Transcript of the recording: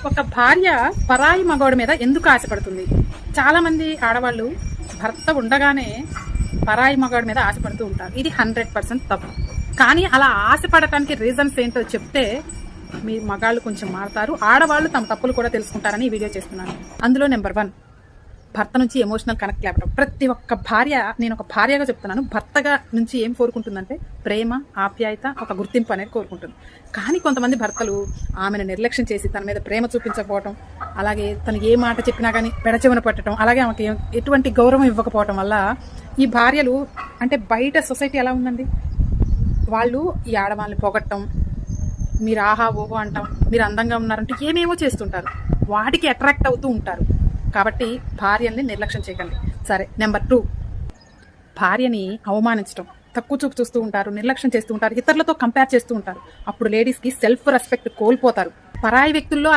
ఒక భార్య పరాయి మగవాడి మీద ఎందుకు ఆశపడుతుంది? చాలా మంది ఆడవాళ్ళు భర్త ఉండగానే పరాయి మగవాడి మీద ఆశపడుతూ ఉంటారు. ఇది 100% తప్పు. కానీ అలా ఆశపడటానికి రీజన్స్ ఏంటో చెప్తే మీ మగాళ్ళు కొంచెం మారుతారు, ఆడవాళ్ళు తమ తప్పులు కూడా తెలుసుకుంటారని ఈ వీడియో చేస్తున్నాను. అందులో నెంబర్ 1, భర్త నుంచి ఎమోషనల్ కనెక్ట్ లేవడం. ప్రతి ఒక్క భార్య, నేను ఒక భార్యగా చెప్తున్నాను, భర్తగా నుంచి ఏం కోరుకుంటుందంటే ప్రేమ, ఆప్యాయత, ఒక గుర్తింపు అనేది కోరుకుంటుంది. కానీ కొంతమంది భర్తలు ఆమెను నిర్లక్ష్యం చేసి తన మీద ప్రేమ చూపించకపోవటం, అలాగే తను ఏ మాట చెప్పినా కానీ పెడచెవిన పట్టడం, అలాగే ఆమెకి ఎటువంటి గౌరవం ఇవ్వకపోవటం వల్ల ఈ భార్యలు, అంటే బయట సొసైటీ ఎలా ఉందండి, వాళ్ళు ఈ ఆడవాళ్ళని పొగట్టం, మీరు ఆహా ఓహో అంటాం, మీరు అందంగా ఉన్నారంటే ఏమేమో చేస్తుంటారు, వాటికి అట్రాక్ట్ అవుతూ ఉంటారు. కాబట్టి భార్యల్ని నిర్లక్ష్యం చేయకండి. సరే, నెంబర్ 2, భార్యని అవమానించడం, తక్కువ చూపు చూస్తూ ఉంటారు, నిర్లక్ష్యం చేస్తూ ఉంటారు, ఇతరులతో కంపేర్ చేస్తూ ఉంటారు. అప్పుడు లేడీస్కి సెల్ఫ్ రెస్పెక్ట్ కోల్పోతారు. పరాయి వ్యక్తుల్లో